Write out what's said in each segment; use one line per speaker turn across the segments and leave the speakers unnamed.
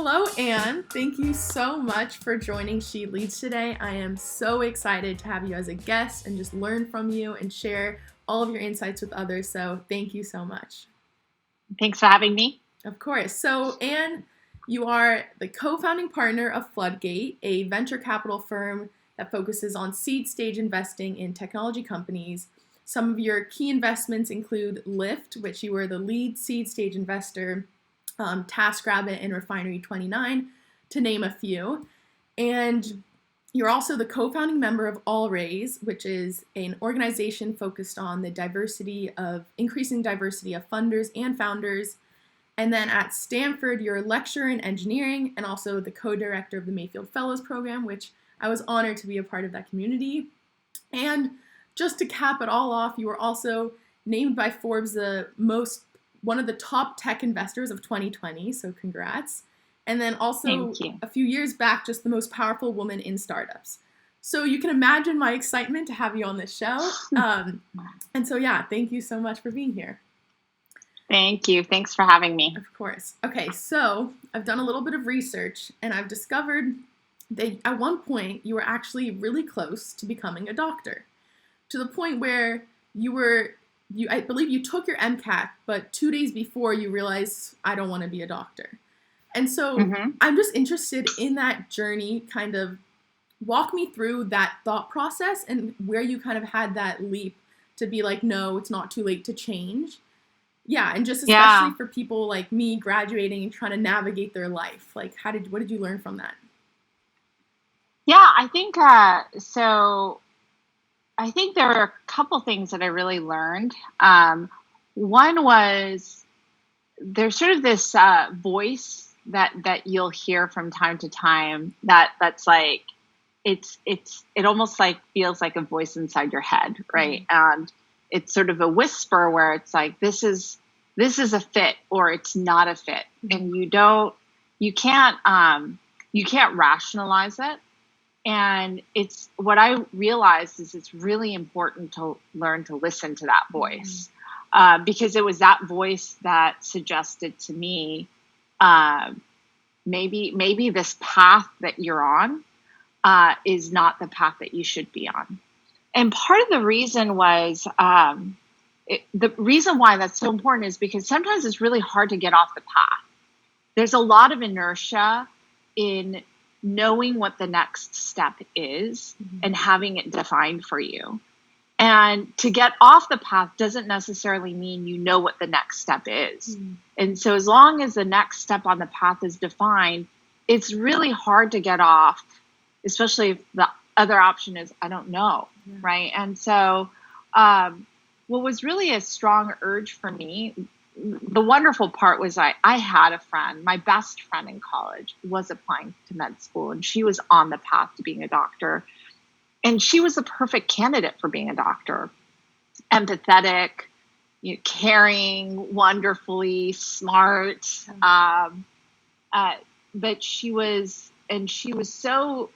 Hello, Anne. Thank you so much for joining SheLeads today. I am so excited to have you as a guest and just learn from you and share all of your insights with others. So thank you so much.
Thanks for having me.
Of course. So, Anne, you are the co-founding partner of Floodgate, a venture capital firm that focuses on seed stage investing in technology companies. Some of your key investments include Lyft, which you were the lead seed stage investor, TaskRabbit, and Refinery29, to name a few. And you're also the co-founding member of AllRaises, which is an organization focused on the increasing diversity of funders and founders. And then at Stanford, you're a lecturer in engineering and also the co-director of the Mayfield Fellows Program, which I was honored to be a part of that community. And just to cap it all off, you were also named by Forbes one of the top tech investors of 2020, so congrats. And then also a few years back, just the most powerful woman in startups. So you can imagine my excitement to have you on this show. And so yeah, thank you so much for being here.
Thank you. Thanks for having me.
Of course. Okay, so I've done a little bit of research and I've discovered that at one point you were actually really close to becoming a doctor, to the point where I believe you took your MCAT, but 2 days before you realized, I don't want to be a doctor. And so I'm just interested in that journey. Kind of walk me through that thought process and where you kind of had that leap to be like, no, it's not too late to change. Yeah, and just especially for people like me graduating and trying to navigate their life. Like, what did you learn from that?
Yeah, I think I think there were a couple things that I really learned. One was there's sort of this voice that you'll hear from time to time that's like it almost like feels like a voice inside your head, right? And it's sort of a whisper where it's like this is a fit or it's not a fit, and you can't rationalize it. And it's what I realized is it's really important to learn to listen to that voice, because it was that voice that suggested to me, maybe this path that you're on is not the path that you should be on. And part of the reason was the reason why that's so important is because sometimes it's really hard to get off the path. There's a lot of inertia in knowing what the next step is and having it defined for you. And to get off the path doesn't necessarily mean you know what the next step is. And so as long as the next step on the path is defined, it's really hard to get off, especially if the other option is, I don't know, right? And so what was really a strong urge for me, the wonderful part was I had a friend, my best friend in college was applying to med school, and she was on the path to being a doctor. And she was the perfect candidate for being a doctor. Empathetic, caring, wonderfully smart. But she was so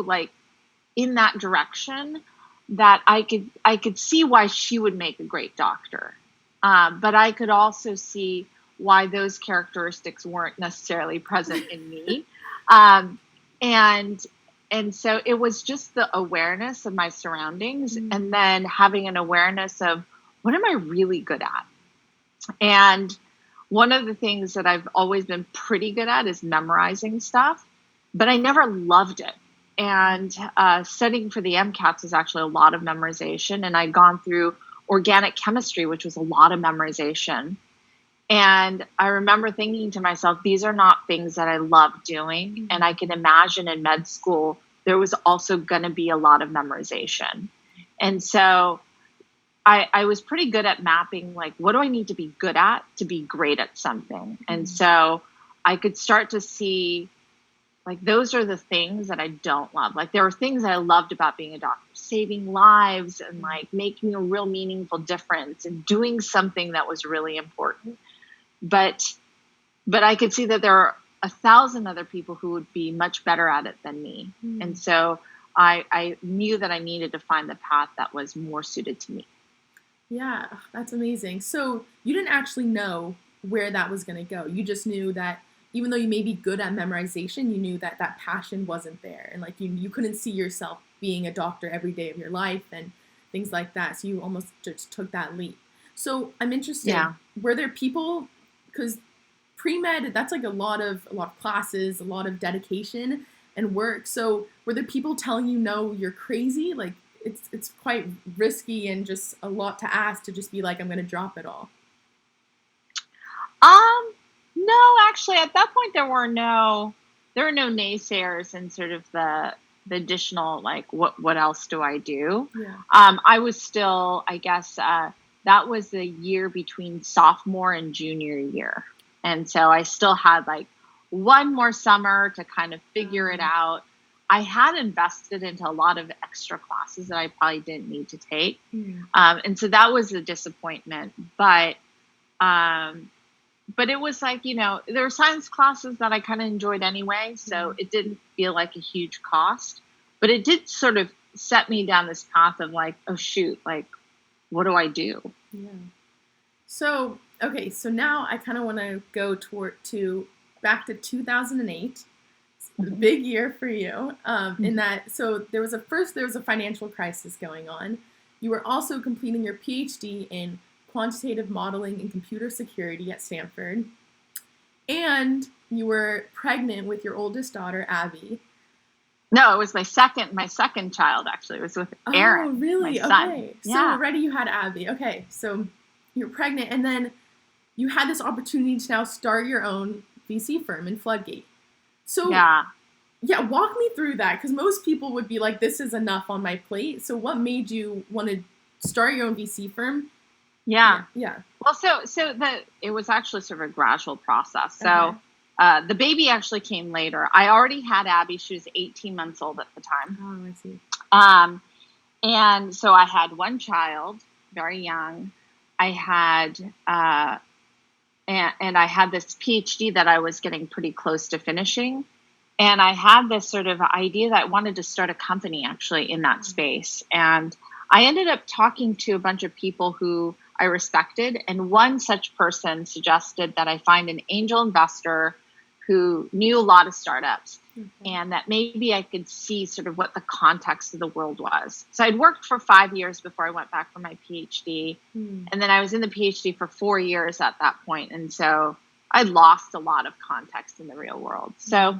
like in that direction that I could see why she would make a great doctor. But I could also see why those characteristics weren't necessarily present in me. And so it was just the awareness of my surroundings and then having an awareness of what am I really good at? And one of the things that I've always been pretty good at is memorizing stuff, but I never loved it. And studying for the MCATs is actually a lot of memorization. And I'd gone through organic chemistry, which was a lot of memorization. And I remember thinking to myself, these are not things that I love doing. And I can imagine in med school, there was also going to be a lot of memorization. And so I was pretty good at mapping, like, what do I need to be good at to be great at something? And so I could start to see, like, those are the things that I don't love. Like, there were things that I loved about being a doctor, saving lives and like making a real meaningful difference and doing something that was really important. But I could see that there are 1,000 other people who would be much better at it than me. And so I knew that I needed to find the path that was more suited to me.
Yeah, that's amazing. So you didn't actually know where that was going to go. You just knew that even though you may be good at memorization, you knew that that passion wasn't there, and like you couldn't see yourself being a doctor every day of your life and things like that. So you almost just took that leap. So I'm interested.
Yeah.
Were there people, because pre-med, that's like a lot of classes, a lot of dedication and work. So were there people telling you, no, you're crazy? Like it's quite risky and just a lot to ask to just be like, I'm going to drop it all.
No, actually at that point there were no naysayers and sort of the additional, like, what else do I do?
Yeah.
I was still, I guess, that was the year between sophomore and junior year. And so I still had like one more summer to kind of figure it out. I had invested into a lot of extra classes that I probably didn't need to take. And so that was a disappointment. But it was like, there were science classes that I kind of enjoyed anyway. So it didn't feel like a huge cost. But it did sort of set me down this path of like, oh, shoot, like, what do I do?
Yeah. So, okay, so now I kind of want to go back to 2008. It's a big year for you. In that, so there was a financial crisis going on. You were also completing your PhD in quantitative modeling and computer security at Stanford. And you were pregnant with your oldest daughter, Abby.
No, it was my second child, actually. It was with Aaron.
Oh, really?
My son.
Okay.
Yeah.
So already you had Abby. Okay. So you're pregnant, and then you had this opportunity to now start your own VC firm in Floodgate. So yeah, walk me through that, because most people would be like, this is enough on my plate. So what made you want to start your own VC firm?
Yeah. Well, it was actually sort of a gradual process. So the baby actually came later. I already had Abby. She was 18 months old at the time.
Oh, I see.
And so I had one child, very young. I had, and I had this PhD that I was getting pretty close to finishing. And I had this sort of idea that I wanted to start a company actually in that space. And I ended up talking to a bunch of people who I respected. And one such person suggested that I find an angel investor who knew a lot of startups, and that maybe I could see sort of what the context of the world was. So I'd worked for 5 years before I went back for my PhD. And then I was in the PhD for 4 years at that point. And so I lost a lot of context in the real world. So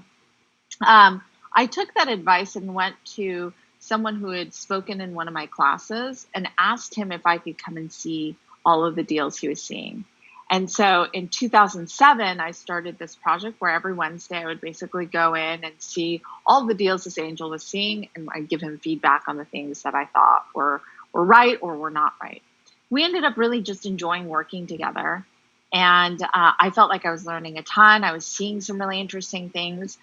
I took that advice and went to someone who had spoken in one of my classes and asked him if I could come and see all of the deals he was seeing. And so in 2007, I started this project where every Wednesday I would basically go in and see all the deals this angel was seeing, and I'd give him feedback on the things that I thought were right or were not right. We ended up really just enjoying working together. And I felt like I was learning a ton. I was seeing some really interesting things.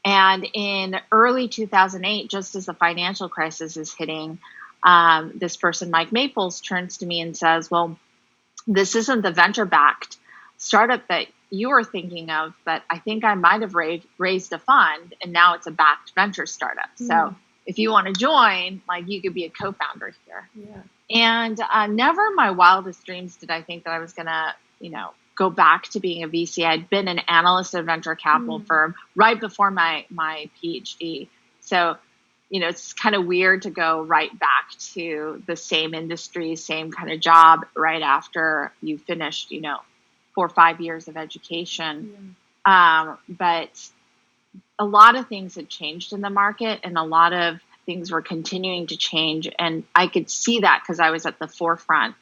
And in early 2008, just as the financial crisis is hitting, this person, Mike Maples, turns to me and says, well, this isn't the venture-backed startup that you were thinking of, but I think I might have raised a fund, and now it's a backed venture startup. So if you want to join, like, you could be a co-founder here. Yeah. And never in my wildest dreams did I think that I was going to, go back to being a VC. I'd been an analyst at a venture capital firm right before my PhD. So, it's kind of weird to go right back to the same industry, same kind of job right after you finished, 4 or 5 years of education. But a lot of things had changed in the market, and a lot of things were continuing to change. And I could see that because I was at the forefront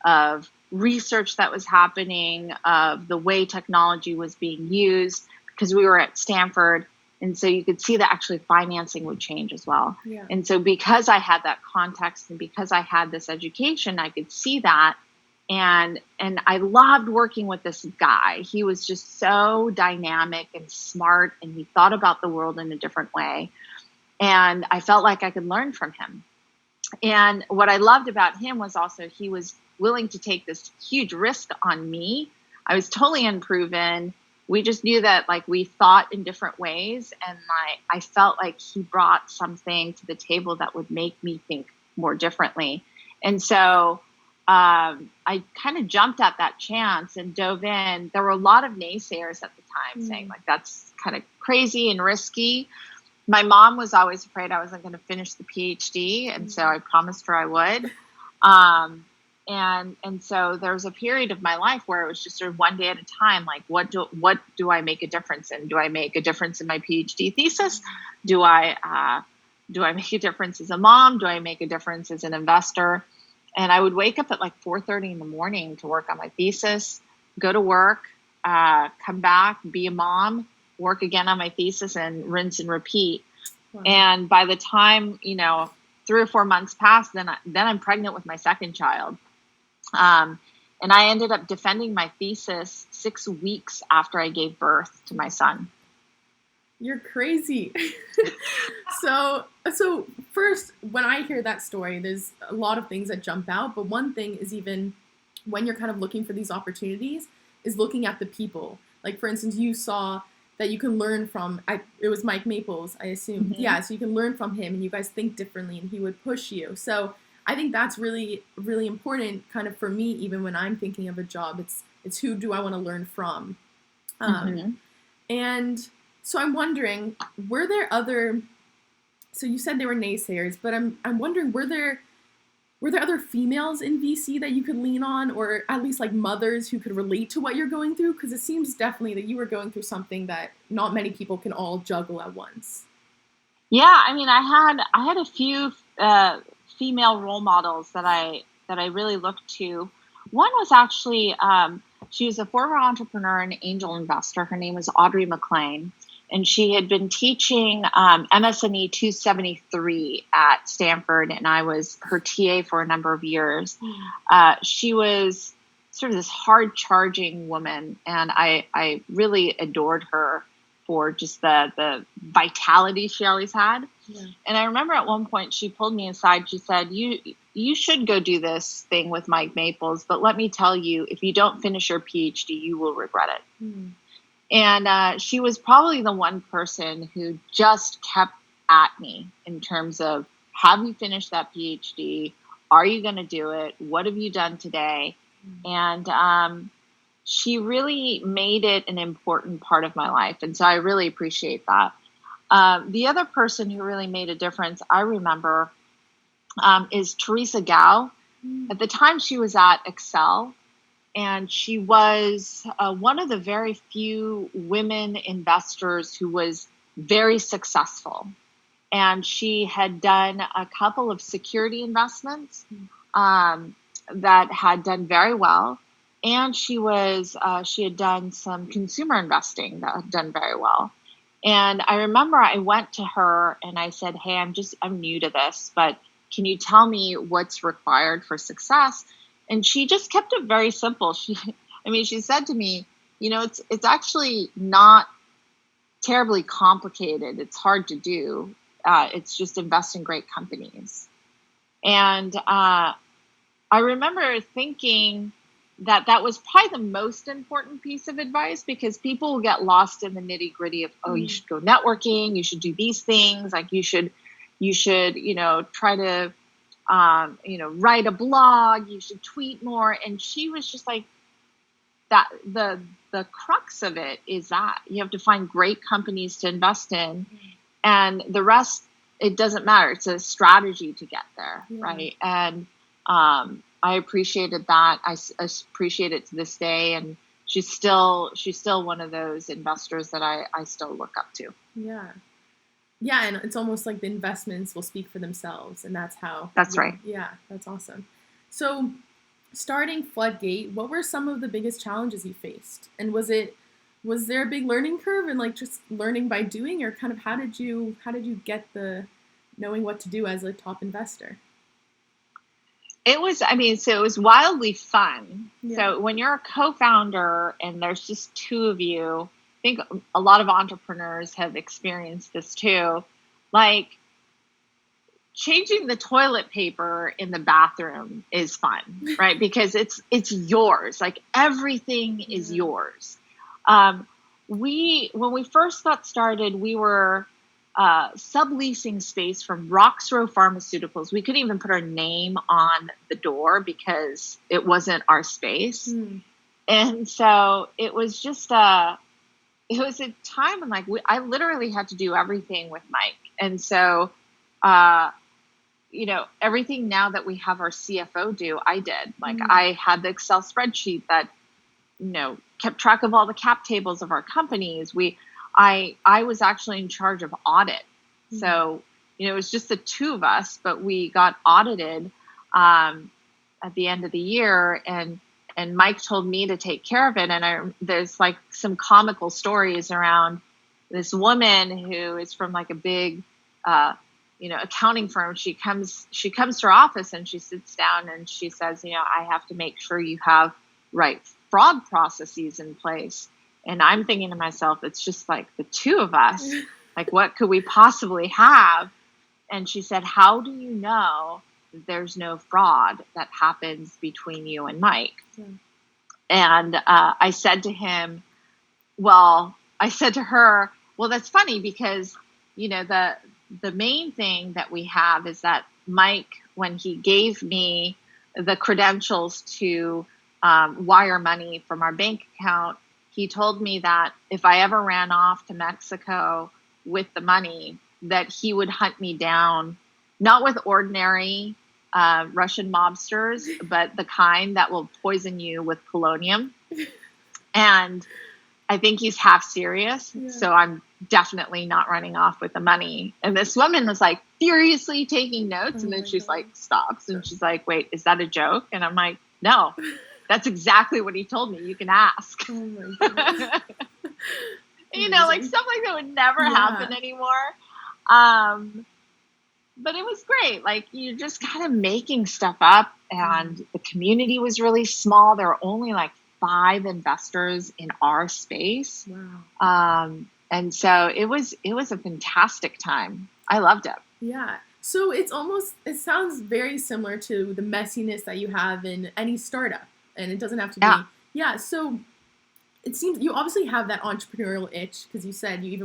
of research that was happening, of the way technology was being used, because we were at Stanford. And so you could see that actually financing would change as well. Yeah. And so because I had that context and because I had this education, I could see that. And I loved working with this guy. He was just so dynamic and smart, and he thought about the world in a different way. And I felt like I could learn from him. And what I loved about him was also he was willing to take this huge risk on me. I was totally unproven. We just knew that, like, we thought in different ways, and I felt like he brought something to the table that would make me think more differently. And so I kind of jumped at that chance and dove in. There were a lot of naysayers at the time saying like, that's kind of crazy and risky. My mom was always afraid I wasn't going to finish the PhD. And so I promised her I would. And so there was a period of my life where it was just sort of one day at a time. Like, what do I make a difference in? Do I make a difference in my PhD thesis? Do I make a difference as a mom? Do I make a difference as an investor? And I would wake up at like 4:30 in the morning to work on my thesis, go to work, come back, be a mom, work again on my thesis, and rinse and repeat. Wow. And by the time, 3 or 4 months passed, then I'm pregnant with my second child. And I ended up defending my thesis 6 weeks after I gave birth to my son.
You're crazy. So first, when I hear that story, there's a lot of things that jump out. But one thing is, even when you're kind of looking for these opportunities, is looking at the people. Like, for instance, you saw that you can learn from, it was Mike Maples, I assume. Mm-hmm. Yeah, so you can learn from him and you guys think differently and he would push you. So I think that's really, really important kind of for me, even when I'm thinking of a job. It's who do I want to learn from? And so I'm wondering, were there other, so you said there were naysayers, but I'm wondering, were there other females in VC that you could lean on, or at least like mothers who could relate to what you're going through? Because it seems definitely that you were going through something that not many people can all juggle at once.
Yeah, I mean, I had a few female role models that I really looked to. One was actually, she was a former entrepreneur and angel investor. Her name was Audrey McLean. And she had been teaching MSNE 273 at Stanford, and I was her TA for a number of years. She was sort of this hard-charging woman, and I really adored her for just the vitality she always had. Yeah. And I remember at one point she pulled me aside. She said, you should go do this thing with Mike Maples, but let me tell you, if you don't finish your PhD, you will regret it. Mm. And she was probably the one person who just kept at me in terms of, have you finished that PhD? Are you going to do it? What have you done today? Mm-hmm. And she really made it an important part of my life. And so I really appreciate that. The other person who really made a difference, I remember, is Teresa Gao. Mm-hmm. At the time, she was at Excel. And she was one of the very few women investors who was very successful. And she had done a couple of security investments that had done very well. And she had done some consumer investing that had done very well. And I remember I went to her and I said, hey, I'm new to this, but can you tell me what's required for success? And she just kept it very simple. She said to me, it's actually not terribly complicated. It's hard to do. It's just invest in great companies. And I remember thinking that was probably the most important piece of advice, because people will get lost in the nitty gritty of, you should go networking, you should do these things, like you should, try to write a blog, you should tweet more. And she was just like, that the crux of it is that you have to find great companies to invest in, and the rest, it doesn't matter. It's a strategy to get there. Yeah. Right. And I appreciated that. I appreciate it to this day. And she's still one of those investors that I still look up to.
Yeah. Yeah, and it's almost like the investments will speak for themselves, and that's how.
That's right.
Yeah, that's awesome. So, starting Floodgate, what were some of the biggest challenges you faced? And was there a big learning curve, and like just learning by doing, or kind of how did you get the knowing what to do as a top investor?
It was wildly fun. Yeah. So when you're a co-founder and there's just two of you, I think a lot of entrepreneurs have experienced this too. Like, changing the toilet paper in the bathroom is fun, right? Because it's yours. Like, everything is yours. When we first got started, we were subleasing space from Roxrow Pharmaceuticals. We couldn't even put our name on the door because it wasn't our space. And so it was just it was a time when I literally had to do everything with Mike. And so, everything now that we have our CFO do, I did. I had the Excel spreadsheet that, kept track of all the cap tables of our companies. I was actually in charge of audit. So, it was just the two of us, but we got audited at the end of the year, and Mike told me to take care of it. And there's some comical stories around this woman who is from a big, accounting firm. She comes to our office and she sits down and she says, I have to make sure you have right fraud processes in place. And I'm thinking to myself, it's just the two of us. What could we possibly have? And she said, how do you know there's no fraud that happens between you and Mike? And I said to her, well, that's funny because, the main thing that we have is that Mike, when he gave me the credentials to wire money from our bank account, he told me that if I ever ran off to Mexico with the money, that he would hunt me down, not with ordinary Russian mobsters, but the kind that will poison you with polonium. And I think he's half serious. Yeah. So I'm definitely not running off with the money. And this woman was furiously taking notes. And then she's stops. And she's like, wait, is that a joke? And I'm like, no, that's exactly what he told me. You can ask. Oh my goodness. Stuff like that would never happen anymore. But it was great. You're just kind of making stuff up, and the community was really small. There were only 5 investors in our space. Wow. And so it was a fantastic time. I loved it.
Yeah. So it sounds very similar to the messiness that you have in any startup, and it doesn't have to be. Yeah. So it seems you obviously have that entrepreneurial itch because you said you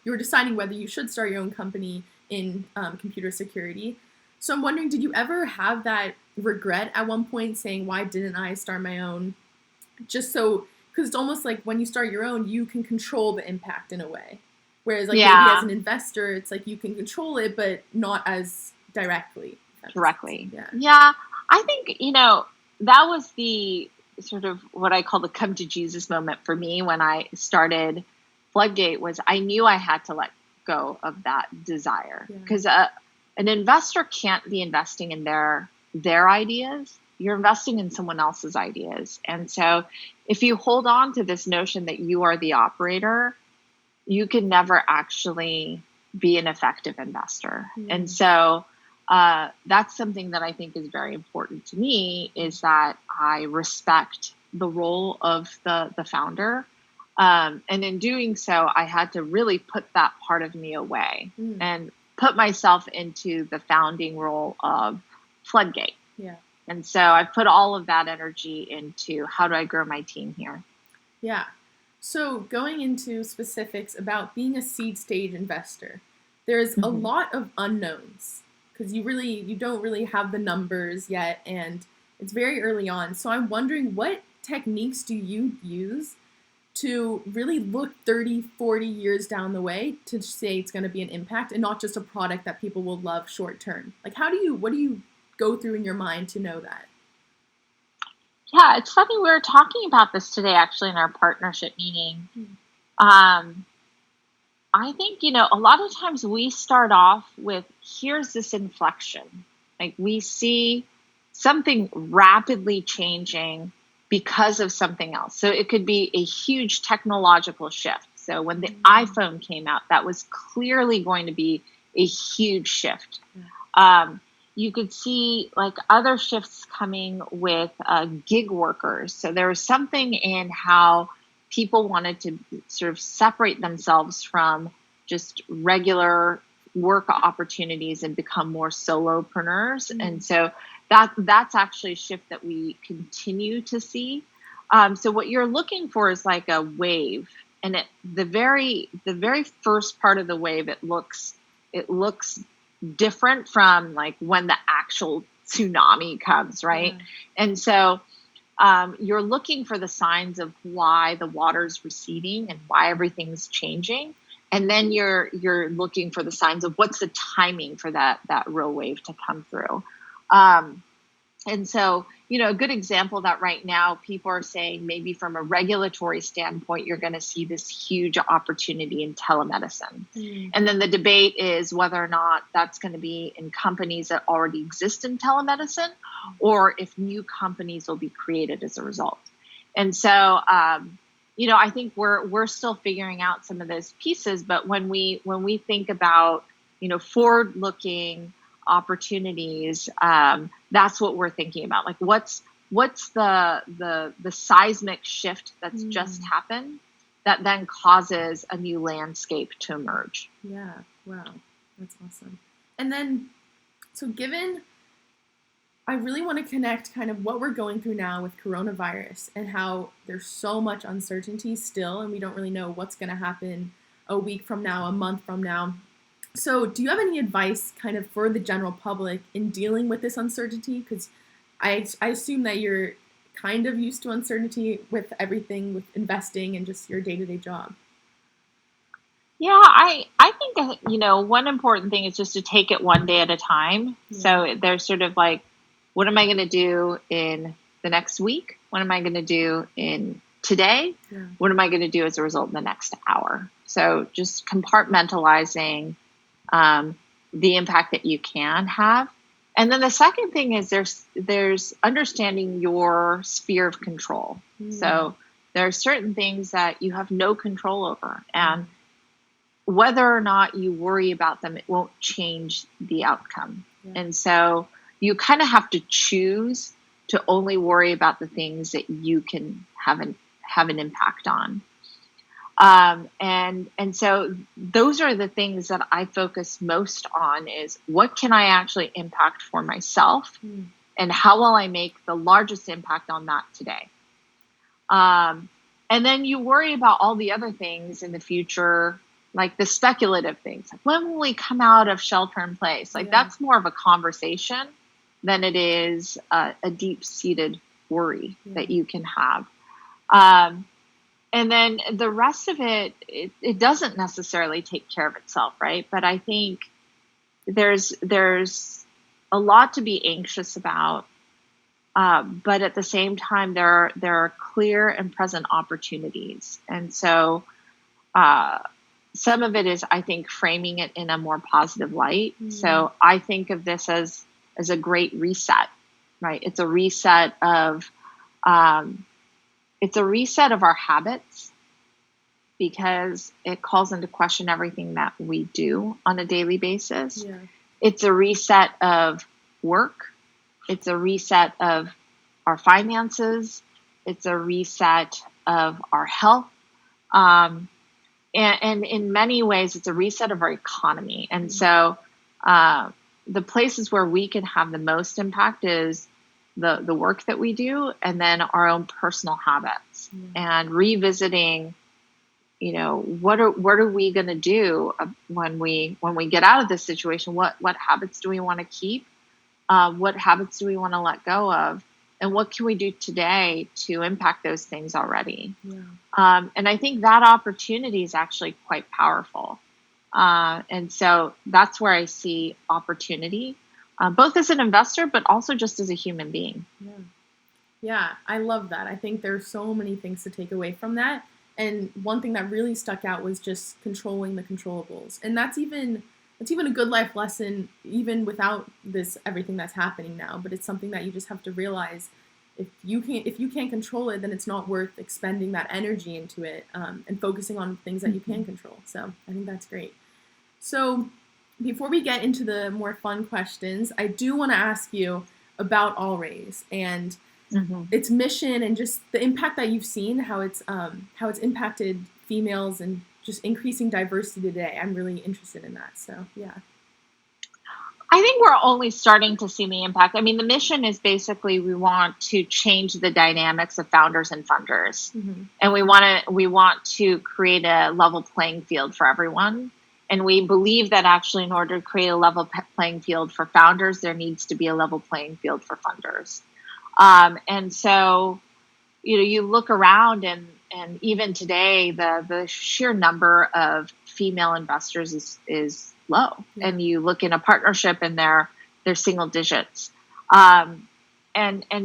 were deciding whether you should start your own company in computer security. So I'm wondering, did you ever have that regret at one point saying, why didn't I start my own? Just so, because it's almost like when you start your own, you can control the impact in a way. Whereas maybe as an investor, it's you can control it, but not as directly.
Directly. Yeah. I think, that was the sort of what I call the come to Jesus moment for me when I started Floodgate. Was I knew I had to let go of that desire because an investor can't be investing in their ideas. You're investing in someone else's ideas. And so if you hold on to this notion that you are the operator, you can never actually be an effective investor. And so that's something that I think is very important to me, is that I respect the role of the founder. And in doing so, I had to really put that part of me away and put myself into the founding role of Floodgate. Yeah. And so I put all of that energy into how do I grow my team here?
Yeah. So going into specifics about being a seed stage investor, there's a lot of unknowns because you don't really have the numbers yet, and it's very early on. So I'm wondering, what techniques do you use to really look 30, 40 years down the way to say it's going to be an impact and not just a product that people will love short term? What do you go through in your mind to know that?
Yeah, it's funny. We were talking about this today, actually, in our partnership meeting. I think, a lot of times we start off with, here's this inflection. We see something rapidly changing because of something else. So it could be a huge technological shift. So when the iPhone came out, that was clearly going to be a huge shift. You could see other shifts coming with gig workers. So there was something in how people wanted to sort of separate themselves from just regular work opportunities and become more solopreneurs. And so that's actually a shift that we continue to see. So what you're looking for is a wave. and the very first part of the wave, it looks different from like when the actual tsunami comes, right?
Yeah.
And so you're looking for the signs of why the water's receding and why everything's changing. And then you're looking for the signs of what's the timing for that real wave to come through. And so, a good example of that right now, people are saying maybe from a regulatory standpoint, you're going to see this huge opportunity in telemedicine. And then the debate is whether or not that's going to be in companies that already exist in telemedicine, or if new companies will be created as a result. And so, I think we're still figuring out some of those pieces. But when we think about, forward-looking opportunities, that's what we're thinking about. Like, what's the seismic shift that's just happened that then causes a new landscape to emerge?
Yeah. Wow. That's awesome. And then, so I really want to connect kind of what we're going through now with coronavirus and how there's so much uncertainty still, and we don't really know what's going to happen a week from now, a month from now. So do you have any advice kind of for the general public in dealing with this uncertainty? Because I assume that you're kind of used to uncertainty with everything, with investing and just your day-to-day job.
Yeah, I think, one important thing is just to take it one day at a time.
Yeah.
So there's sort of like, what am I going to do in the next week? What am I going to do in today?
Yeah.
What am I going to do as a result in the next hour? So just compartmentalizing the impact that you can have. And then the second thing is there's understanding your sphere of control. So there are certain things that you have no control over, and whether or not you worry about them, it won't change the outcome. Yeah. And so you kind of have to choose to only worry about the things that you can have an impact on. And so those are the things that I focus most on, is what can I actually impact for myself, and how will I make the largest impact on that today? And then you worry about all the other things in the future, like the speculative things. Like, when will we come out of shelter in place? Like, that's more of a conversation than it is a deep-seated worry that you can have. And then the rest of it doesn't necessarily take care of itself, right? But I think there's a lot to be anxious about. But at the same time, there are clear and present opportunities. And so some of it is, I think, framing it in a more positive light. So I think of this as a great reset, right? It's a reset of our habits, because it calls into question everything that we do on a daily basis. Yeah. It's a reset of work. It's a reset of our finances. It's a reset of our health. And in many ways, it's a reset of our economy. And so the places where we can have the most impact is the work that we do, and then our own personal habits, and revisiting, what are we going to do when we get out of this situation? What habits do we want to keep? What habits do we want to let go of? And what can we do today to impact those things already? Yeah. And I think that opportunity is actually quite powerful. And so that's where I see opportunity, both as an investor, but also just as a human being.
Yeah, I love that. I think there's so many things to take away from that. And one thing that really stuck out was just controlling the controllables. And that's even a good life lesson, even without everything that's happening now. But it's something that you just have to realize, if you can't control it, then it's not worth expending that energy into it, and focusing on things that you can control. So I think that's great. So before we get into the more fun questions, I do want to ask you about AllRaises and its mission, and just the impact that you've seen, how it's impacted females and just increasing diversity today. I'm really interested in that. So, yeah.
I think we're only starting to see the impact. I mean, the mission is basically we want to change the dynamics of founders and funders.
Mm-hmm.
And we want to create a level playing field for everyone. And we believe that actually in order to create a level playing field for founders, there needs to be a level playing field for funders. And so, you look around and even today, the sheer number of female investors is low. Yeah. And you look in a partnership and they're single digits. And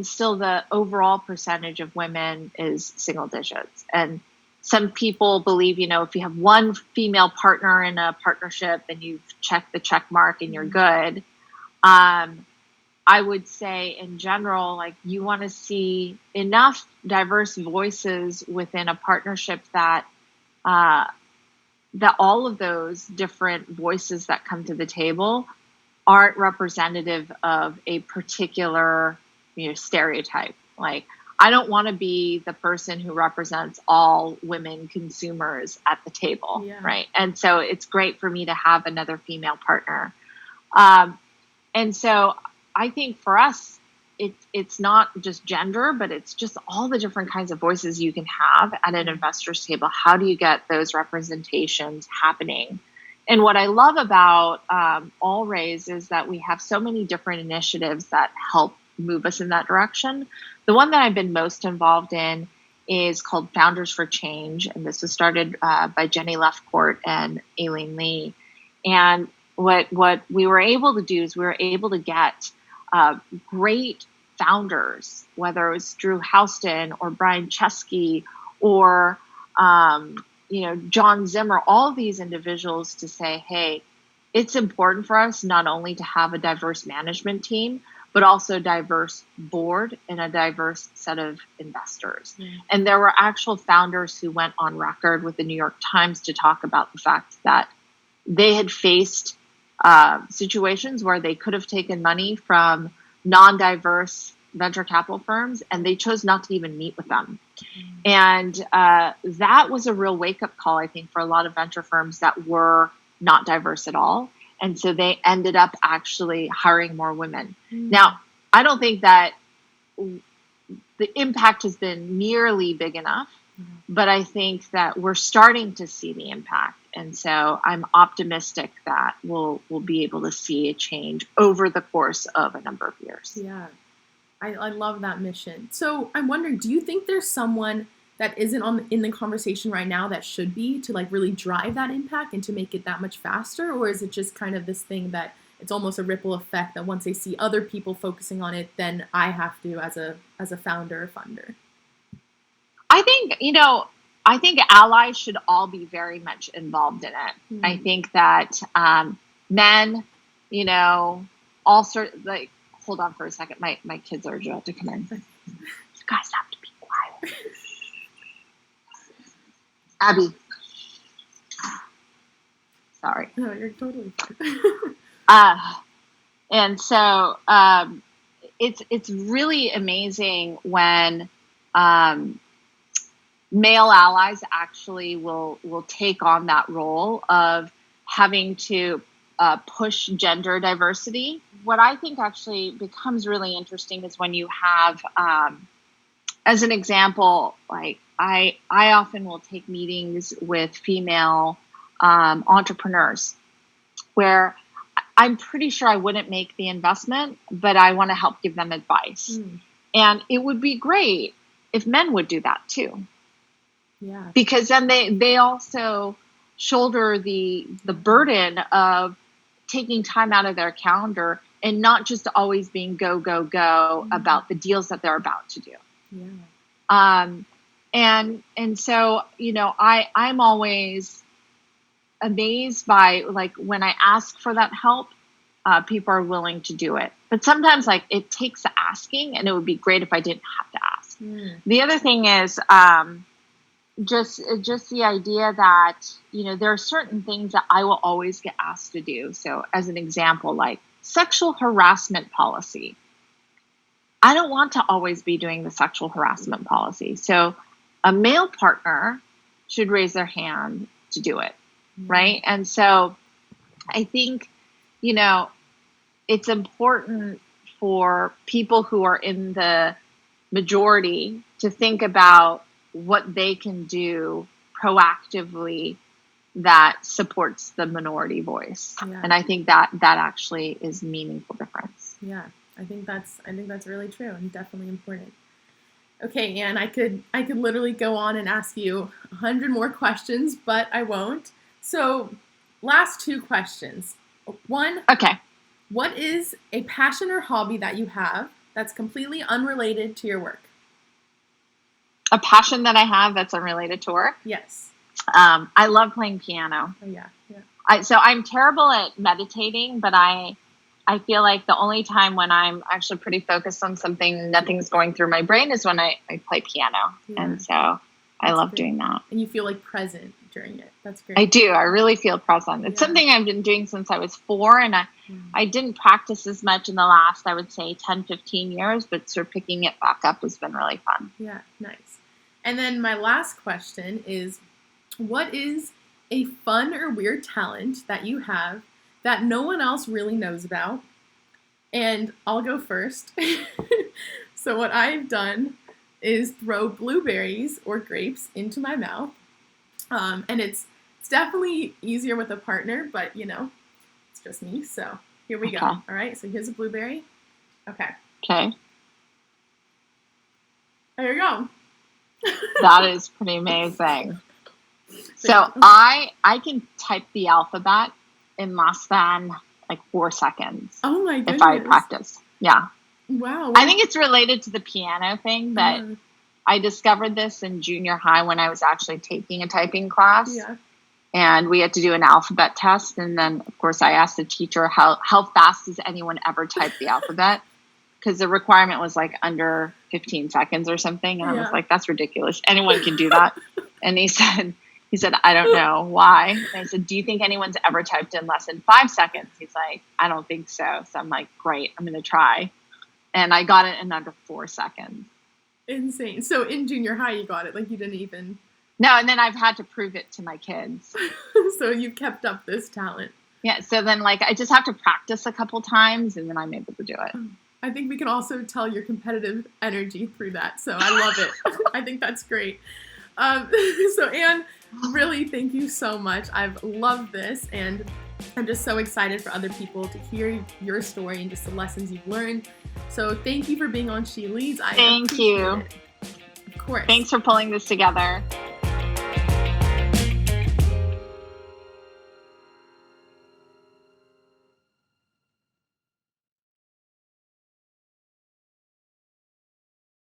still the overall percentage of women is single digits. And some people believe, if you have one female partner in a partnership and you've checked the check mark and you're good. I would say in general, like you want to see enough diverse voices within a partnership that all of those different voices that come to the table aren't representative of a particular, stereotype. Like, I don't want to be the person who represents all women consumers at the table, yeah. Right? And so it's great for me to have another female partner. And so I think for us, it's not just gender, but it's just all the different kinds of voices you can have at an investor's table. How do you get those representations happening? And what I love about AllRaises is that we have so many different initiatives that help move us in that direction. The one that I've been most involved in is called Founders for Change. And this was started by Jenny Lefcourt and Aileen Lee. And what we were able to do is we were able to get great founders, whether it was Drew Houston or Brian Chesky or John Zimmer, all of these individuals to say, hey, it's important for us not only to have a diverse management team, but also a diverse board and a diverse set of investors. Mm. And there were actual founders who went on record with the New York Times to talk about the fact that they had faced situations where they could have taken money from non-diverse venture capital firms and they chose not to even meet with them. Mm. And that was a real wake-up call, I think, for a lot of venture firms that were not diverse at all. And so they ended up actually hiring more women. Mm. Now, I don't think that the impact has been nearly big enough, but I think that we're starting to see the impact. And so I'm optimistic that we'll be able to see a change over the course of a number of years.
Yeah, I love that mission. So I'm wondering, do you think there's someone that isn't in the conversation right now that should be to like really drive that impact and to make it that much faster? Or is it just kind of this thing that it's almost a ripple effect that once they see other people focusing on it, then I have to as a founder or funder?
I think allies should all be very much involved in it. Mm-hmm. I think that men, all sorts, like, hold on for a second. My kids are about to come in. You guys have to be quiet. Abby. Sorry.
No, you're totally fine.
And so it's really amazing when male allies actually will take on that role of having to push gender diversity. What I think actually becomes really interesting is when you have, as an example, like I often will take meetings with female entrepreneurs where I'm pretty sure I wouldn't make the investment, but I want to help give them advice. Mm. And it would be great if men would do that too.
Yeah. Because
then they also shoulder the burden of taking time out of their calendar and not just always being go, go, go about the deals that they're about to do.
Yeah.
And so, I'm always amazed by, like, when I ask for that help, people are willing to do it. But sometimes, like, it takes the asking, and it would be great if I didn't have to ask. Mm. The other thing is just the idea that, there are certain things that I will always get asked to do. So as an example, like sexual harassment policy. I don't want to always be doing the sexual harassment policy. So a male partner should raise their hand to do it. Mm-hmm. Right. And so I think, it's important for people who are in the majority to think about what they can do proactively that supports the minority voice.
Yeah.
And I think that actually is a meaningful difference.
Yeah, I think that's really true and definitely important. Okay, Anne, I could literally go on and ask you 100 more questions, but I won't. So, last 2 questions. One,
okay.
What is a passion or hobby that you have that's completely unrelated to your work?
A passion that I have that's unrelated to work?
Yes.
I love playing piano.
Oh, yeah.
So I'm terrible at meditating, but I feel like the only time when I'm actually pretty focused on something, nothing's going through my brain, is when I play piano. Yeah. And so I love doing that.
And you feel like present during it. That's great.
I do. I really feel present. It's something I've been doing since I was 4, and I didn't practice as much in the last, I would say, 10, 15 years, but sort of picking it back up has been really fun.
Yeah, nice. And then my last question is, what is a fun or weird talent that you have that no one else really knows about? And I'll go first. So what I've done is throw blueberries or grapes into my mouth. And it's definitely easier with a partner, but it's just me. So here we go. All right. So here's a blueberry. Okay.
Okay.
There you go.
That is pretty amazing. So I can type the alphabet in less than like 4 seconds.
Oh my goodness.
If I practice. Yeah.
Wow.
I think it's related to the piano thing, but I discovered this in junior high when I was actually taking a typing class.
Yeah.
And we had to do an alphabet test. And then, of course, I asked the teacher, how fast does anyone ever type the alphabet? Because the requirement was like under 15 seconds or something. And I was like, that's ridiculous. Anyone can do that. And he said, I don't know why. And I said, do you think anyone's ever typed in less than 5 seconds? He's like, I don't think so. So I'm like, great, I'm going to try. And I got it in under 4 seconds.
Insane. So in junior high, you got it. Like you didn't even.
No, and then I've had to prove it to my kids.
So you've kept up this talent.
Yeah. So then I just have to practice a couple times and then I'm able to do it.
I think we can also tell your competitive energy through that. So I love it. I think that's great. So Anne, really, thank you so much. I've loved this, and I'm just so excited for other people to hear your story and just the lessons you've learned. So thank you for being on SheLeads.
Thank you.
Of course.
Thanks for pulling this together.